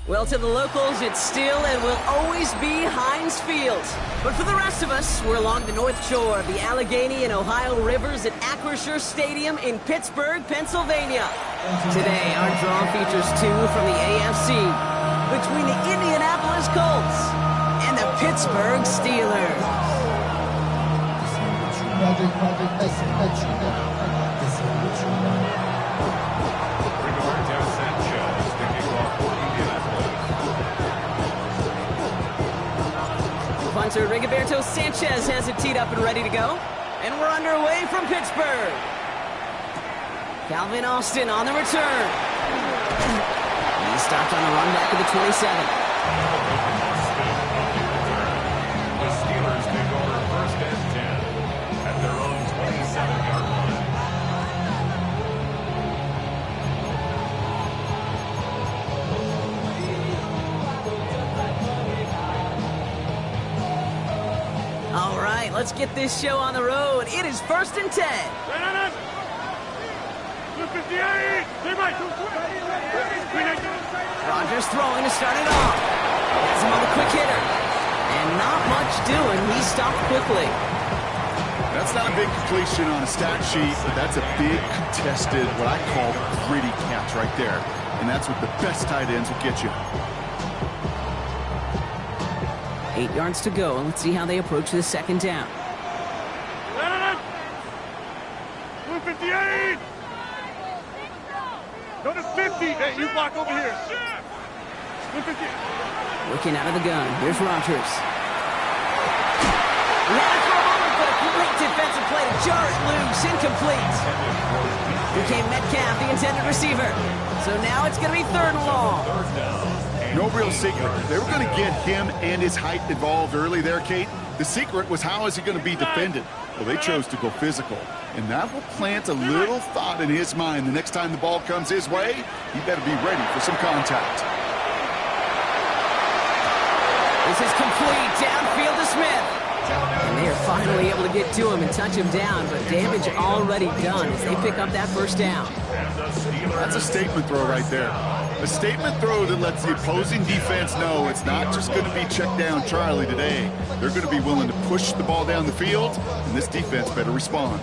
Well, to the locals, it's still and will always be Heinz Field. But for the rest of us, we're along the North Shore of the Allegheny and Ohio Rivers at Acrisure Stadium in Pittsburgh, Pennsylvania. Today, our draw features two from the AFC, between the Indianapolis Colts and the Pittsburgh Steelers. Punter Rigoberto Sanchez has it teed up and ready to go. And we're underway from Pittsburgh. Calvin Austin on the return. He stopped on the run back of the 27. The Steelers take over first and 10 at their own 27-yard line. All right, let's get this show on the road. It is first and 10. Rodgers throwing to start it off. Has him on the quick hitter. And not much doing. He stopped quickly. That's not a big completion on a stat sheet, but that's a big contested, what I call gritty catch right there. And that's what the best tight ends will get you. 8 yards to go. Let's see how they approach the second down. 258! Go to 50. Hey, you block over here. 250. Looking out of the gun. Here's Rodgers. He had to throw over, but a great defensive play to jar it loose. Incomplete. Here came Metcalf, the intended receiver. So now it's going to be third and long. No real secret. They were going to get him and his height involved early there, Kate. The secret was how is he going to be defended? Well, they chose to go physical. And that will plant a little thought in his mind. The next time the ball comes his way, he better be ready for some contact. This is complete. Downfield to Smith. And they are finally able to get to him and touch him down, but damage already done as they pick up that first down. That's a statement throw right there. A statement throw that lets the opposing defense know it's not just going to be check down Charlie today. They're going to be willing to push the ball down the field, and this defense better respond.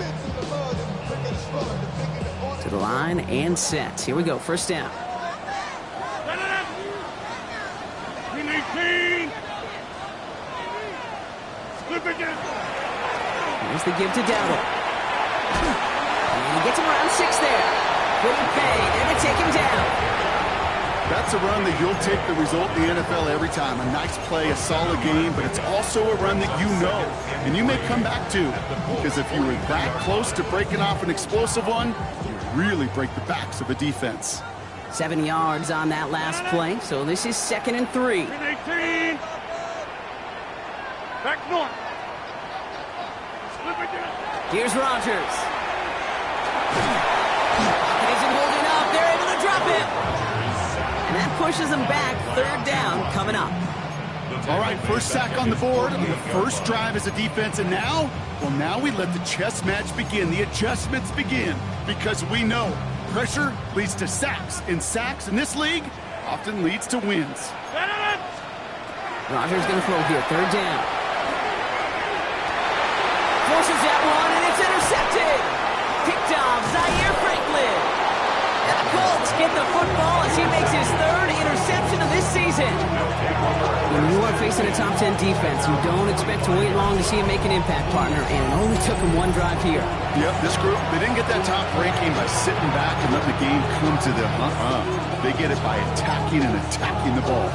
To the line and set. Here we go. First down. 319. Here's the give to Dowdle. And he gets him around 6 there. Couldn't pay. There to take him down. That's a run that you'll take the result in the NFL every time. A nice play, a solid game, but it's also a run that you know and you may come back to, because if you were that close to breaking off an explosive one, you really break the backs of a defense. 7 yards on that last play, so this is 2nd and 3. 318. Back north. Here's Rodgers. Pocket isn't holding up. They're able to drop him. And that pushes them back. Third down coming up. All right, first sack on the board on the first drive as a defense. And now, well, now we let the chess match begin. The adjustments begin, because we know pressure leads to sacks. And sacks in this league often leads to wins. Rodgers going to throw here. Third down. Forces that one, and it's intercepted. Picked off Zaire Franklin. And the Colts get the football as he makes his 3rd interception of this season. When you are facing a top 10 defense, you don't expect to wait long to see him make an impact, partner, and it only took him 1 drive here. Yep, this group, they didn't get that top ranking by sitting back and letting the game come to them. They get it by attacking and attacking the ball.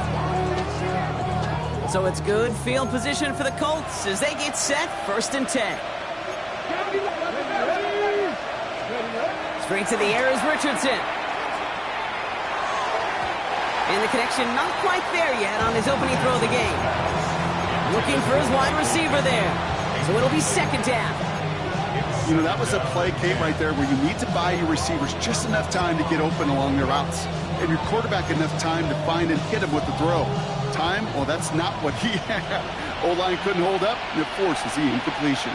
So it's good field position for the Colts as they get set. 1st and 10. Straight to the air is Richardson. And the connection not quite there yet on his opening throw of the game. Looking for his wide receiver there. So it'll be 2nd down. You know, that was a play, Kate, right there where you need to buy your receivers just enough time to get open along their routes. And your quarterback enough time to find and hit him with the throw. Time, well, that's not what he had. O-line couldn't hold up, and it forces the incompletion.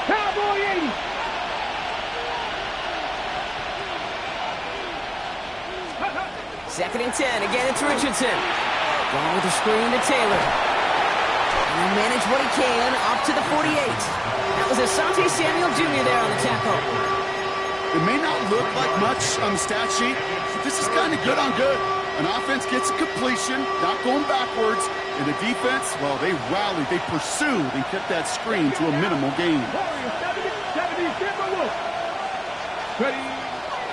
Cowboy 80. Second and 10. Again, it's Richardson. Ball with a screen to Taylor. And he'll manage what he can up to the 48. That was Asante Samuel Jr. there on the tackle. It may not look like much on the stat sheet, but this is kind of good on good. An offense gets a completion, not going backwards, and the defense, well, they rallied, they pursued, and kept that screen to a minimal gain.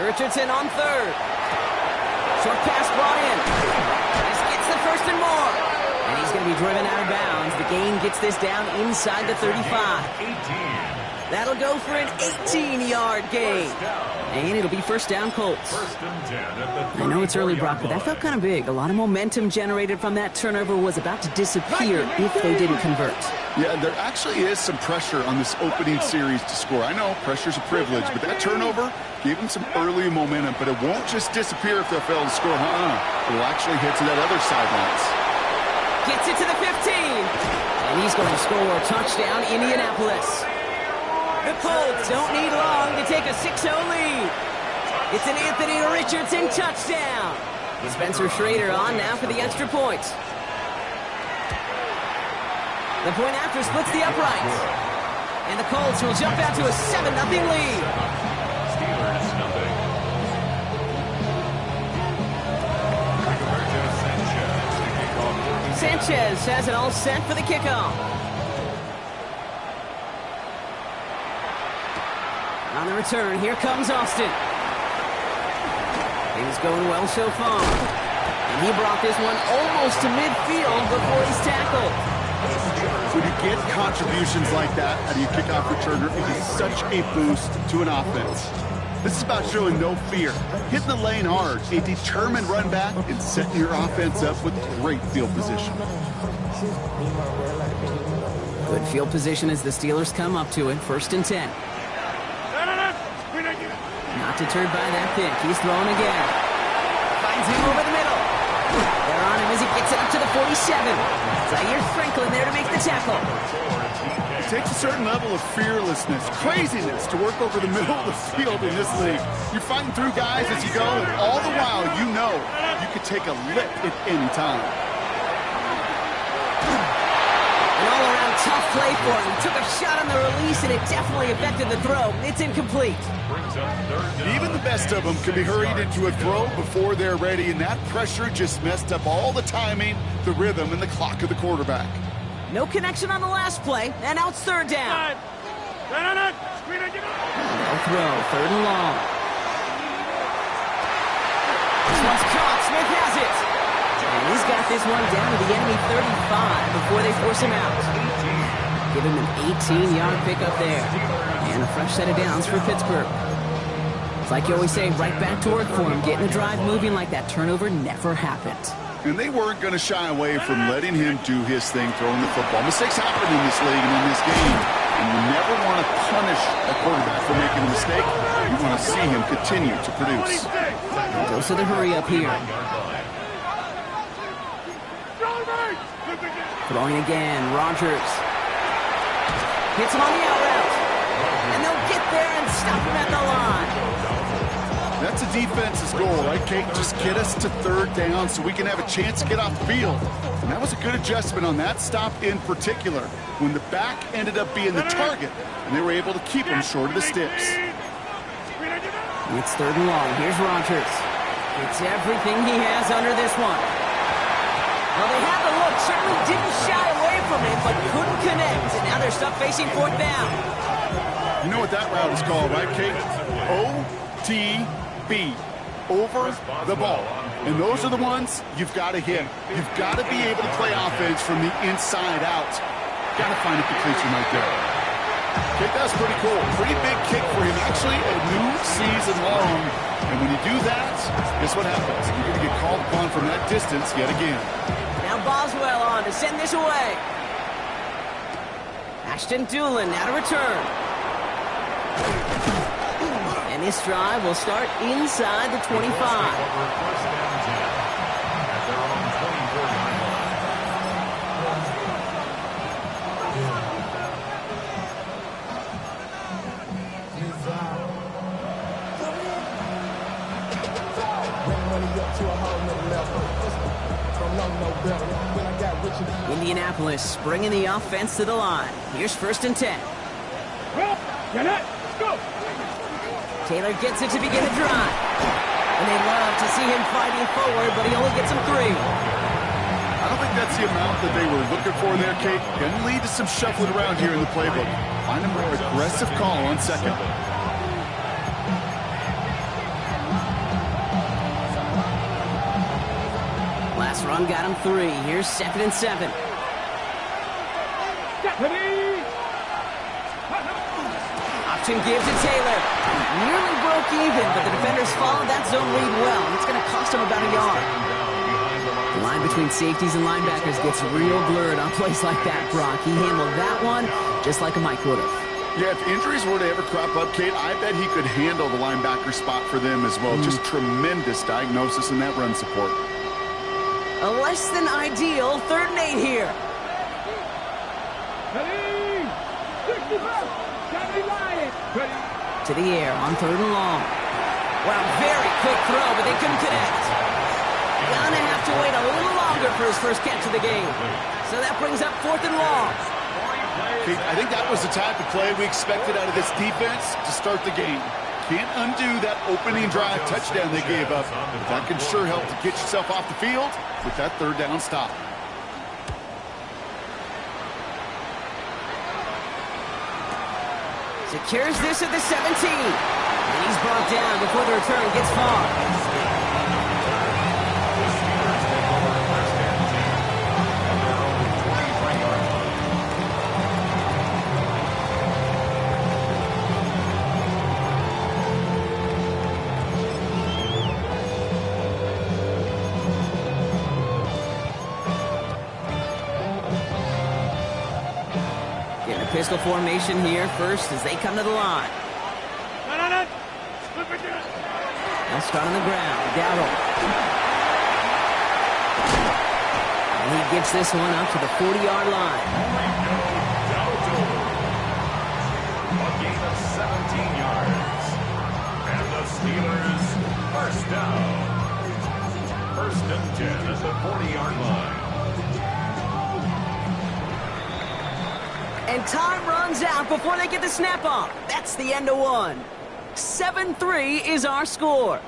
Richardson on third. Short pass brought in. This gets the first and more. And he's going to be driven out of bounds. The gain gets this down inside the 35. That'll go for an 18-yard gain. And it'll be first down, Colts. I know it's early, Brock, but that felt kind of big. A lot of momentum generated from that turnover was about to disappear if they didn't convert. Yeah, there actually is some pressure on this opening series to score. I know pressure's a privilege, but that turnover gave them some early momentum, but it won't just disappear if they fail to score. It'll actually hit to that other sidelines. Gets it to the 15. And he's going to score a touchdown, Indianapolis. The Colts don't need long to take a 6-0 lead. It's an Anthony Richardson touchdown. Spencer Schrader on now for the extra point. The point after splits the uprights. And the Colts will jump out to a 7-0 lead. Steelers nothing. Sanchez has it all set for the kickoff. On the return, here comes Austin. Things going well so far. And he brought this one almost to midfield before he's tackled. When you get contributions like that out of your kickoff returner, it is such a boost to an offense. This is about showing no fear, hitting the lane hard, a determined run back, and setting your offense up with great field position. Good field position as the Steelers come up to it, first and 10. Not deterred by that pick. He's throwing again. Finds him over the middle. They're on him as he gets it up to the 47. Zaire Franklin there to make the tackle. It takes a certain level of fearlessness, craziness to work over the middle of the field in this league. You're fighting through guys as you go, and all the while you know you could take a lick at any time. An all-around tough play for him. He took a shot on the release, and it definitely affected the throw. It's incomplete. Even the best of them can be hurried into a throw before they're ready, and that pressure just messed up all the timing, the rhythm, and the clock of the quarterback. No connection on the last play, and now it's third down. No throw, third and long. This one's caught. Smith has it. And he's got this one down to the enemy 35 before they force him out. Give him an 18-yard pickup there. And a fresh set of downs for Pittsburgh. It's like you always say, right back to work for him. Getting the drive moving like that turnover never happened. And they weren't going to shy away from letting him do his thing, throwing the football. Mistakes happen in this league and in this game. And you never want to punish a quarterback for making a mistake. You want to see him continue to produce. Goes to the hurry up here. Throwing again, Rodgers. Hits him on the out route. And they'll get there and stop him at the line. That's a defense's goal, right, Kate? Just get us to third down so we can have a chance to get off the field. And that was a good adjustment on that stop in particular, when the back ended up being the target, and they were able to keep him short of the sticks. It's third and long. Here's Rodgers. It's everything he has under this one. Well, they had the look. Certainly didn't shy away from it, but couldn't connect. And now they're stuck facing fourth down. You know what that route is called, right, Kate? O-T-B. Over the ball. And those are the ones you've got to hit. You've got to be able to play offense from the inside out. Got to find a completion right there. Kate, that's pretty cool. Pretty big kick for him. Actually, a new season long. And when you do that, guess what happens? You're going to get called upon from that distance yet again. Now Boswell on to send this away. Ashton Doolin now to return. And this drive will start inside the 25. Indianapolis bringing the offense to the line. Here's 1st and 10. Go. Taylor gets it to begin the drive. And they love to see him fighting forward, but he only gets him 3. I don't think that's the amount that they were looking for there, Kate. Going to lead to some shuffling around here in the playbook. Find a more aggressive call on 2nd. Last run got him 3. Here's 2nd and 7. Option give to Taylor. Nearly broke even, but the defenders followed that zone read well. It's going to cost him about a yard. The line between safeties and linebackers gets real blurred on plays like that, Brock. He handled that one just like a Mike would have. Yeah, if injuries were to ever crop up, Kate, I bet he could handle the linebacker spot for them as well. Just tremendous diagnosis in that run support. A less than ideal 3rd and 8 here. To the air on 3rd and long. Wow, very quick throw, but they couldn't connect. Gonna have to wait a little longer for his first catch of the game. So that brings up 4th and long. Kate, I think that was the type of play we expected out of this defense to start the game. Can't undo that opening drive touchdown they gave up. But that can sure help to get yourself off the field with that 3rd down stop. Secures this at the 17. And he's brought down before the return gets far. Pistol formation here first as they come to the line. They'll start on the ground. Dowdle. And he gets this one up to the 40-yard line. A gain of 17 yards. And the Steelers first down. 1st and 10 at the 40-yard line. And time runs out before they get the snap off. That's the end of one. 7-3 is our score.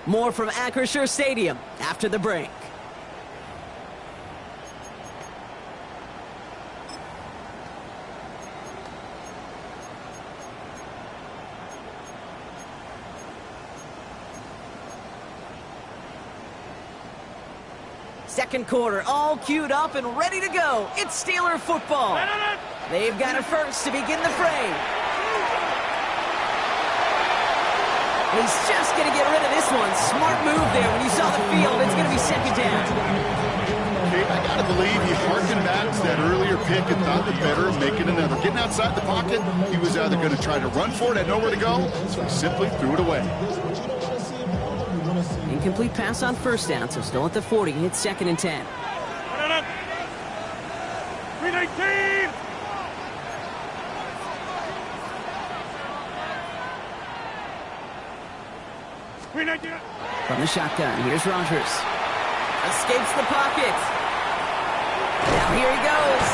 More from Acrisure Stadium after the break. Second quarter, all queued up and ready to go. It's Steeler football. They've got it first to begin the fray. He's just going to get rid of this one. Smart move there. When you saw the field, it's going to be 2nd down. Okay, I got to believe he harkened back to that earlier pick and thought the better of making another. Getting outside the pocket, he was either going to try to run for it, had nowhere to go, so he simply threw it away. Incomplete pass on 1st down, so still at the 40. It's 2nd and 10. 319! From the shotgun, here's Rogers. Escapes the pocket. Now here he goes.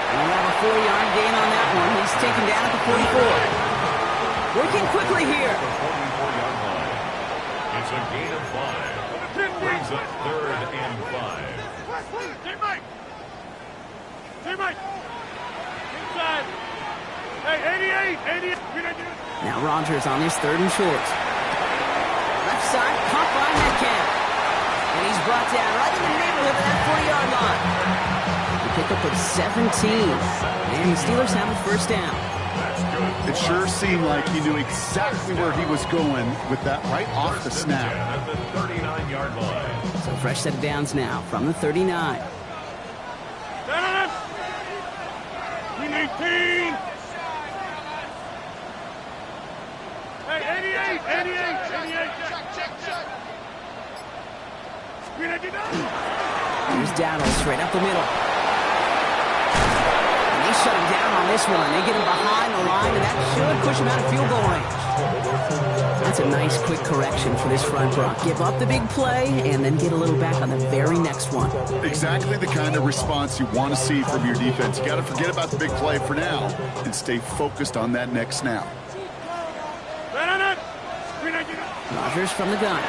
And we'll have a 4-yard gain on that one. He's taken down at the 44. Working quickly here. It's a gain of 5. Brings up 3rd and 5. Teammate! Inside! Hey, 88! Now Rogers on his 3rd and short. Left side, caught by Metcalf. And he's brought down right in the neighborhood of that 40-yard line. The pickup of 17. And the Steelers have a 1st down. It sure seemed like he knew exactly where he was going with that right off the snap. At the 39-yard line. So fresh set of downs now from the 39. 319! Hey, 88! Check! Here's Dowdle straight up the middle. And he shut him down on this one. They get him behind the line, and that should push him out of field goal range. That's a nice, quick correction for this front, Brock. Give up the big play, and then get a little back on the very next one. Exactly the kind of response you want to see from your defense. You got to forget about the big play for now and stay focused on that next snap. Rodgers from the gun.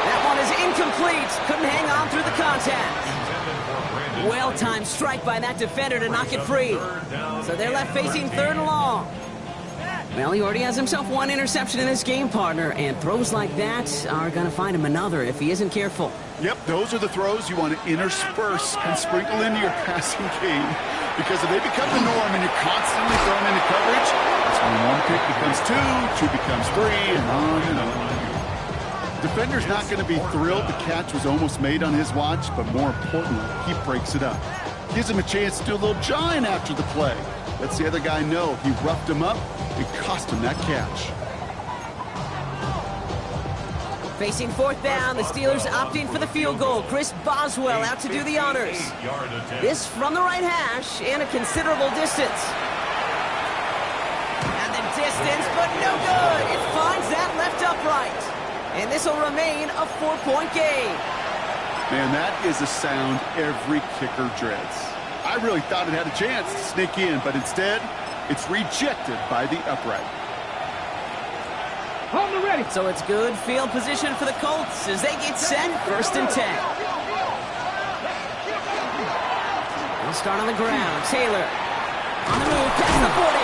That one is incomplete. Couldn't hang on through the contact. Well-timed strike by that defender to knock it free. So they're left facing 3rd and long. Well, he already has himself one interception in this game, partner, and throws like that are going to find him another if he isn't careful. Yep, those are the throws you want to intersperse and sprinkle into your passing game, because if they become the norm and you're constantly thrown into coverage, that's when one pick becomes two becomes three, and on and on. The defender's not going to be thrilled the catch was almost made on his watch, but more importantly, he breaks it up. Gives him a chance to do a little jawing after the play. Lets the other guy know he roughed him up and cost him that catch. Facing 4th down, the Steelers opting for the field goal. Chris Boswell out to do the honors. This from the right hash and a considerable distance. And the distance, but no good. It finds that left upright. And this will remain a 4-point game. Man, that is a sound every kicker dreads. I really thought it had a chance to sneak in, but instead, it's rejected by the upright. Hold the ready. So it's good field position for the Colts as they get set, 1st and 10. They'll start on the ground. Taylor on the move, past the 40.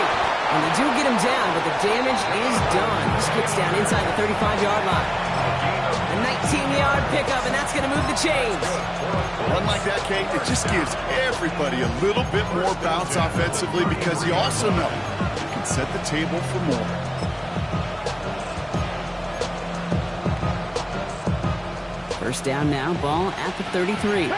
And they do get him down, but the damage is done. Skits down inside the 35-yard line. A 19-yard pickup, and that's going to move the chains. One like that, Kate, it just gives everybody a little bit more bounce offensively, because you also know you can set the table for more. First down now, ball at the 33.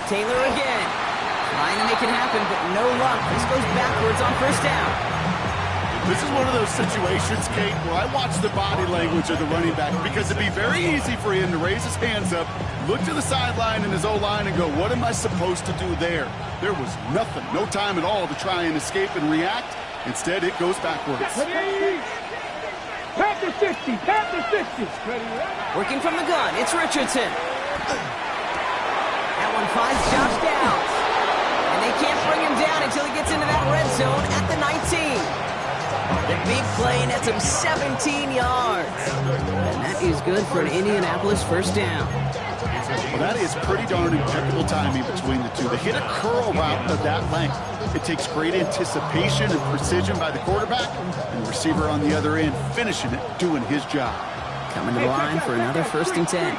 Taylor again. Trying to make it happen, but no luck. This goes backwards on 1st down. This is one of those situations, Kate, where I watch the body language of the running back, because it'd be very easy for him to raise his hands up, look to the sideline in his O-line and go, what am I supposed to do there? There was nothing, no time at all to try and escape and react. Instead, it goes backwards. Pat the 60, pat the 60. Working from the gun, it's Richardson. That one finds Josh Downs. And they can't bring him down until he gets into that red zone at the 19. The big play nets him 17 yards. And that is good for an Indianapolis 1st down. Well, that is pretty darn impeccable timing between the two. They hit a curl route of that length. It takes great anticipation and precision by the quarterback, and the receiver on the other end finishing it, doing his job. Coming to the line for another 1st and 10.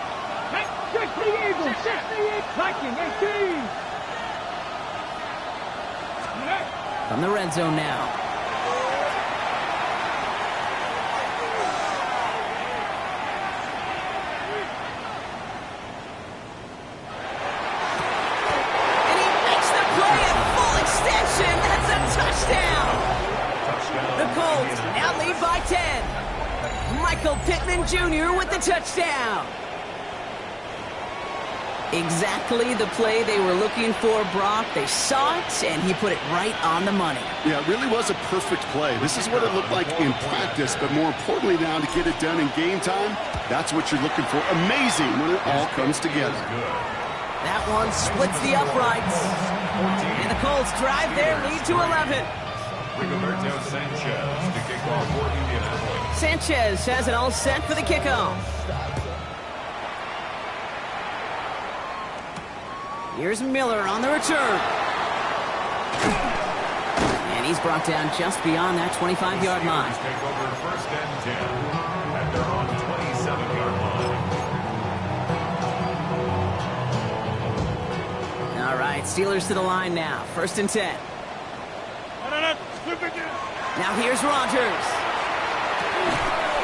From the red zone now. And he makes the play at full extension. That's a touchdown. The Colts now lead by 10. Michael Pittman Jr. with the touchdown. Exactly the play they were looking for, Brock. They saw it, and he put it right on the money. Yeah, it really was a perfect play. This is what it looked like in practice, but more importantly now, to get it done in game time, that's what you're looking for. Amazing when it all comes together. That one splits the uprights. And the Colts drive their lead to 11. Rigoberto Sanchez to kick off for Indianapolis. Sanchez has it all set for the kickoff. Here's Miller on the return. And he's brought down just beyond that 25-yard line. Take over 1st and 10 at their own 27-yard line. All right, Steelers to the line now. 1st and 10. Now here's Rodgers.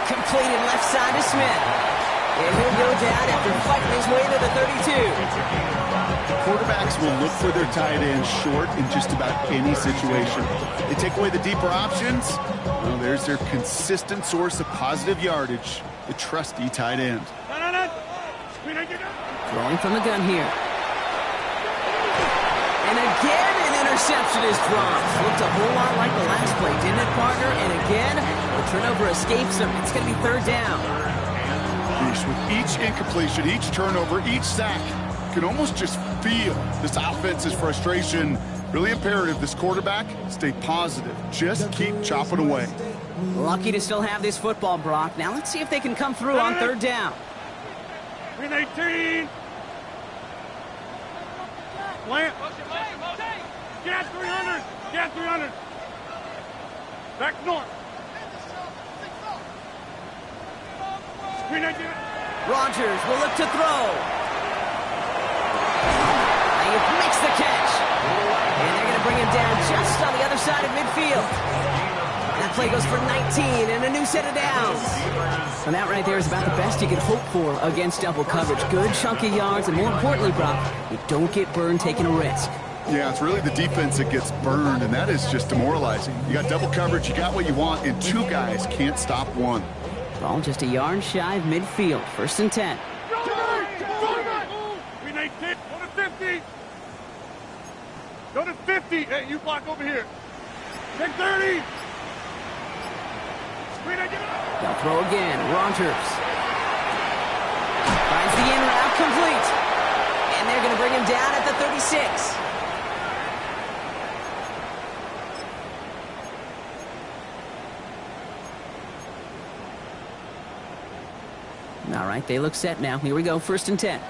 Completed left side to Smith. And he'll go down after fighting his way to the 32. Quarterbacks will look for their tight end short in just about any situation. They take away the deeper options. Well, there's their consistent source of positive yardage, the trusty tight end. Throwing from the gun here. And again, an interception is dropped. Looked a whole lot like the last play, didn't it, partner? And again, the turnover escapes him. It's going to be third down. With each incompletion, each turnover, each sack, you can almost just feel this offense's frustration. Really imperative this quarterback stay positive. Just keep chopping away. Lucky to still have this football, Brock. Now let's see if they can come through on third down. Green 18. Plant. Gas 300. Gas 300. Back north. Green 18. Rodgers will look to throw. He makes the catch. And they're going to bring him down just on the other side of midfield. That play goes for 19 and a new set of downs. And that right there is about the best you can hope for against double coverage. Good chunky yards, and more importantly, Brock, you don't get burned taking a risk. Yeah, it's really the defense that gets burned, and that is just demoralizing. You got double coverage, you got what you want, and two guys can't stop one. Ball just a yard shy of midfield. First and 10. Green 18. Go to 50. Go to 50. Hey, you block over here. Take 30. They'll throw again. Rodgers finds the in route complete. And they're going to bring him down at the 36. All right, they look set now. Here we go, first and 10.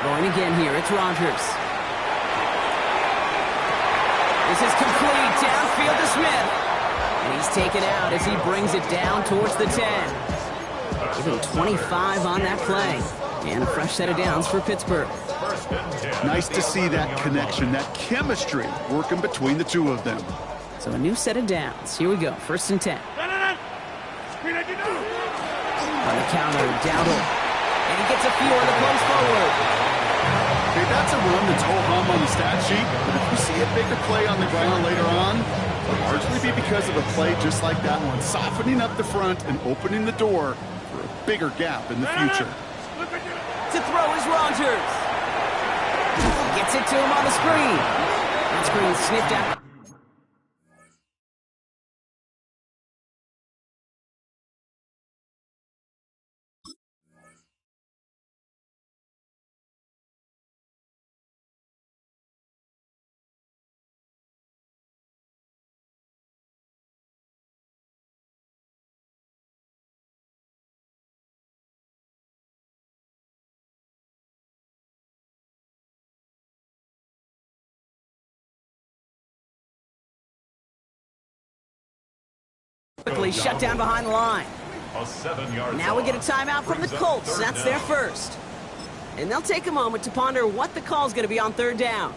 Going again here, it's Rodgers. This is complete, downfield to Smith. And he's taken out as he brings it down towards the 10. Give him 25 on that play. And a fresh set of downs for Pittsburgh. Nice to see that connection, that chemistry working between the two of them. So a new set of downs. Here we go, first and 10. On the counter, Dowdle. And he gets a few on the close forward. Okay, that's a run that's ho-hum on the stat sheet, but if you see a bigger play on the ground later on, it'll largely be because of a play just like that one, softening up the front and opening the door for a bigger gap in the future. To throw is Rodgers. Gets it to him on the screen. That screen sniffed out. Quickly shut down behind the line. Now we get a timeout from the Colts. That's their first. And they'll take a moment to ponder what the call's going to be on third down.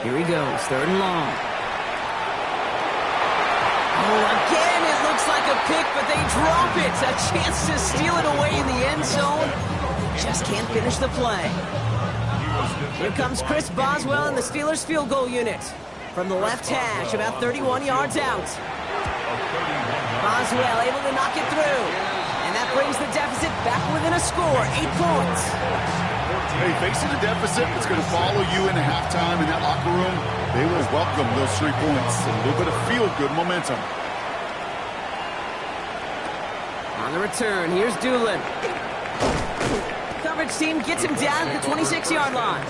Here he goes, third and long. Oh, again, it looks like a pick, but they drop it. A chance to steal it away in the end zone. Just can't finish the play. Here comes Chris Boswell in the Steelers field goal unit. From the left hash, about 31 yards out. Boswell able to knock it through. And that brings the deficit back within a score, 8 points. Hey, facing a deficit, it's going to follow you into halftime in that locker room. They will welcome those 3 points. A little bit of feel-good momentum. On the return, here's Doolin. Coverage team gets him down at the 26-yard line.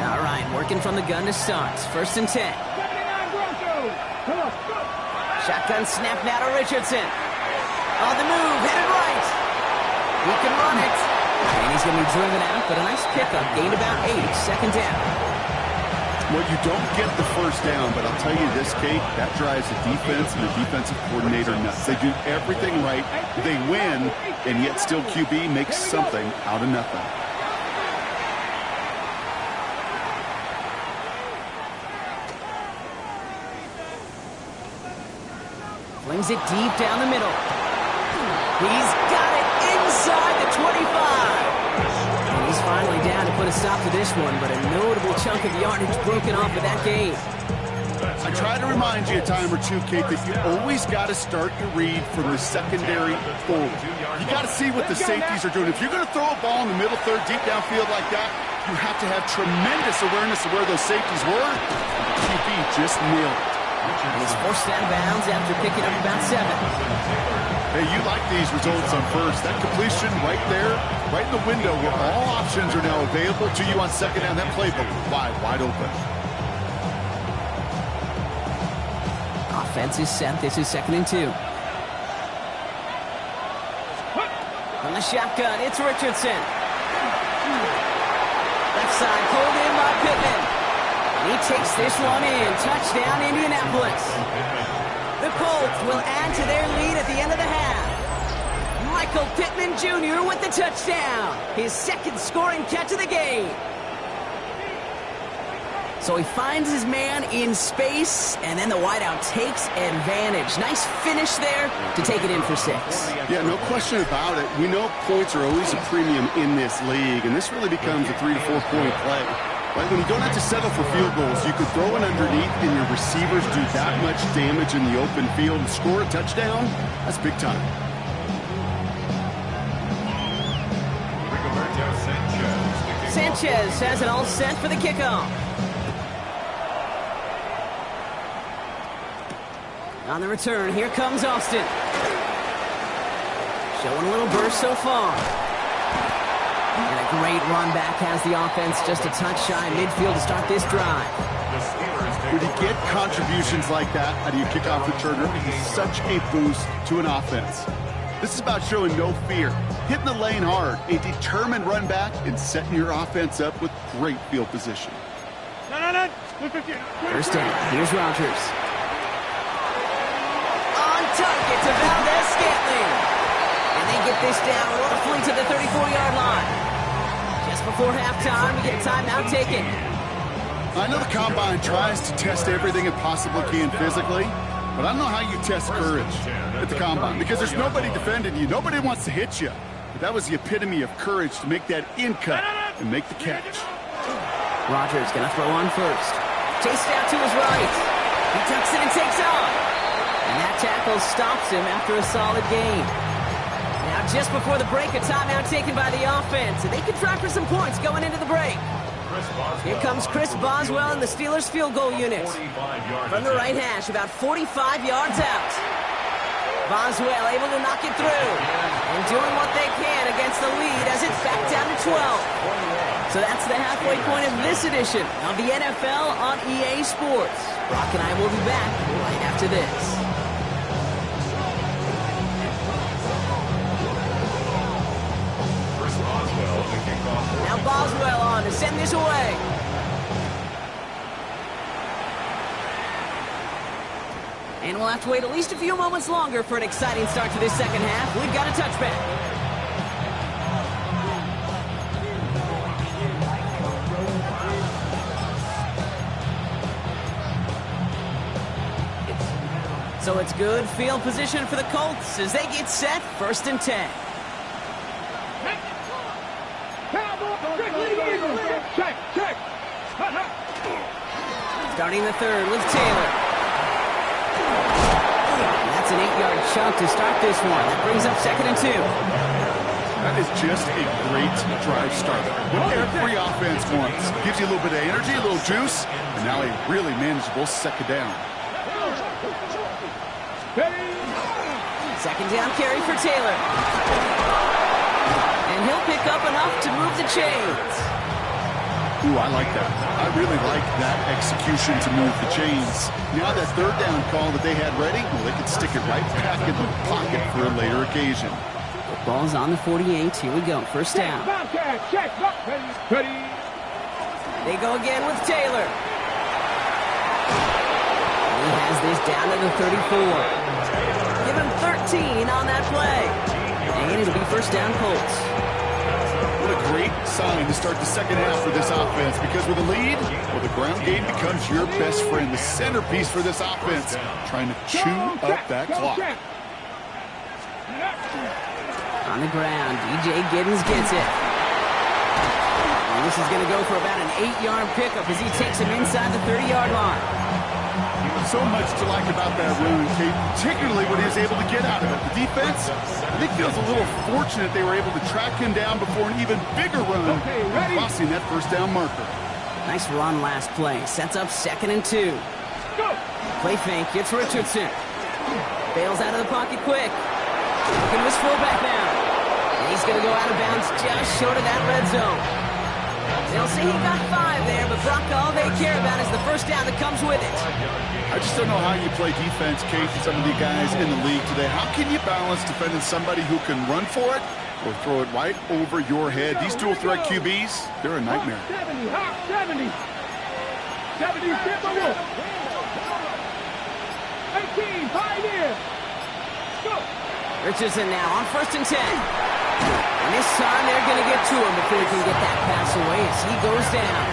All right, working from the gun to start. First and 10. Shotgun snap now to Richardson. On the move, headed right. He can run it. And he's going to be driven out, but a nice pickup. Gained about 8, second down. Well, you don't get the first down, but I'll tell you this, Kate, that drives the defense and the defensive coordinator nuts. They do everything right, they win, and yet still QB makes something out of nothing. Flings it deep down the middle. He's got inside the 25. And he's finally down to put a stop to this one, but a notable chunk of yardage broken off of that game. I try to remind you a time or two, Kate, that you always got to start your read from the secondary forward. You got to see what the safeties are doing. If you're going to throw a ball in the middle third, deep downfield like that, you have to have tremendous awareness of where those safeties were. And the QB just nailed it. And he's forced out of bounds after picking up about 7. Hey, you like these results on first. That completion right there, right in the window where all options are now available to you on second down. That playbook wide open. Offense is set. This is 2nd and 2. From the shotgun, it's Richardson. Left side, pulled in by Pittman. And he takes this one in. Touchdown, Indianapolis. The Colts will add to their lead at the end of the half. Michael Pittman Jr. with the touchdown. His 2nd scoring catch of the game. So he finds his man in space, and then the wideout takes advantage. Nice finish there to take it in for 6. Yeah, no question about it. We know points are always a premium in this league, and this really becomes a 3 to 4 point play. Right? When you don't have to settle for field goals, you could throw it underneath, and your receivers do that much damage in the open field and score a touchdown. That's big time. Sanchez has it all set for the kickoff. On the return, here comes Austin. Showing a little burst so far. And a great run back has the offense just a touch shy midfield to start this drive. When you get contributions like that out of your kickoff returner, it's such a boost to an offense. This is about showing no fear, hitting the lane hard, a determined run back, and setting your offense up with great field position. First down, here's Rodgers. Target to Valdez-Scantling. And they get this down roughly to the 34-yard line. Just before halftime, we get a timeout taken. I know the Combine tries to test everything it possibly can physically, but I don't know how you test courage at the Combine because there's nobody defending you. Nobody wants to hit you. But that was the epitome of courage to make that in cut and make the catch. Rodgers going to throw on first. Chased out to his right. He tucks it and takes off. And that tackle stops him after a solid gain. Now, just before the break, a timeout taken by the offense. And they can try for some points going into the break. Here comes Chris Boswell and the Steelers field goal unit. From the right hash, about 45 yards out. Boswell able to knock it through. And doing what they can against the lead as it's back down to 12. So that's the halfway point of this edition of the NFL on EA Sports. Brock and I will be back right after this. Now Boswell on to send this away. And we'll have to wait at least a few moments longer for an exciting start to this second half. We've got a touchback. So it's good field position for the Colts as they get set, 1st and 10. Check. Starting the 3rd with Taylor. And that's an 8-yard chunk to start this one. That brings up 2nd and 2. That is just a great drive starter. What every offense wants. Gives you a little bit of energy, a little juice, and now a really manageable 2nd down. 2nd down carry for Taylor. And he'll pick up enough to move the chains. Ooh, I like that. I really like that execution to move the chains. Now that 3rd down call that they had ready, well, they could stick it right back in the pocket for a later occasion. The ball's on the 48. Here we go. 1st down. Check. Ready. They go again with Taylor. He has this down to the 34. Give him 13 on that play. And it'll be 1st down Colts. What a great sign to start the second half for this offense, because with a lead, well, the ground game becomes your best friend, the centerpiece for this offense, trying to chew up that clock. On the ground, DJ Giddens gets it. And this is going to go for about an 8-yard pickup as he takes him inside the 30-yard line. So much to like about that run, Kate, particularly what he was able to get out of it. The defense, I think, feels a little fortunate they were able to track him down before an even bigger run, crossing that first down marker. Nice run last play. Sets up 2nd and 2. Go. Play fake, gets Richardson. Bails out of the pocket quick. Looking to his fullback now. And he's going to go out of bounds just short of that red zone. They'll say he got 5 there, but Brock, all they care about is the first down that comes with it. I just don't know how you play defense, Kate, and some of the guys in the league today. How can you balance defending somebody who can run for it or throw it right over your head? These dual threat QBs, they're a nightmare. 70, hot 70. 70, get the wolf. 18, 5 in. Go. Richardson now on 1st and 10. And this time they're going to get to him before he can get that pass away as he goes down.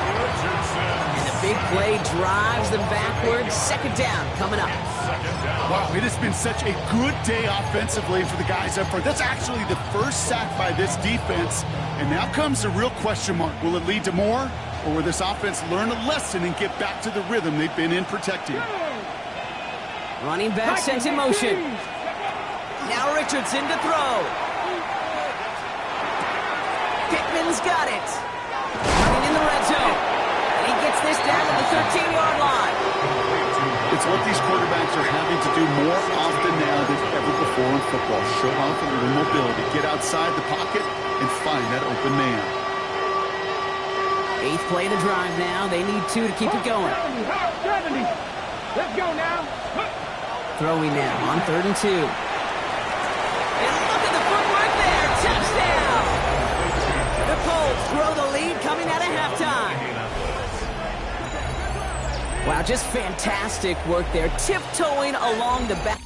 And the big play drives them backwards. 2nd down coming up. Wow, it has been such a good day offensively for the guys up front. That's actually the first sack by this defense. And now comes the real question mark. Will it lead to more? Or will this offense learn a lesson and get back to the rhythm they've been in protecting? Running back sent in motion. Now Richardson to throw. Pittman's got it. Running in the red zone. And he gets this down to the 13-yard line. It's what these quarterbacks are having to do more often now than ever before in football. Show off a little mobility. Get outside the pocket and find that open man. 8th play to drive now. They need 2 to keep it going. 70. Let's go now. Throwing now on 3rd and 2. And look at the footwork there. Touchdown! The Colts grow the lead coming out of halftime. Wow, just fantastic work there. Tiptoeing along the back.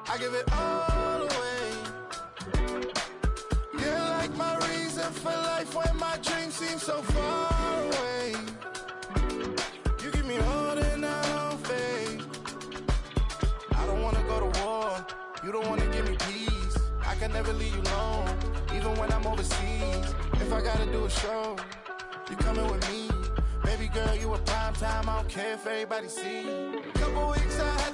I give it all away. You're like my reason for life when my dreams seem so far away. You give me all that I don't fade. I don't wanna go to war. You don't wanna give me peace. I can never leave you alone, even when I'm overseas. If I gotta do a show, you coming with me. Baby girl, you a prime time. I don't care if everybody see. Couple weeks I had to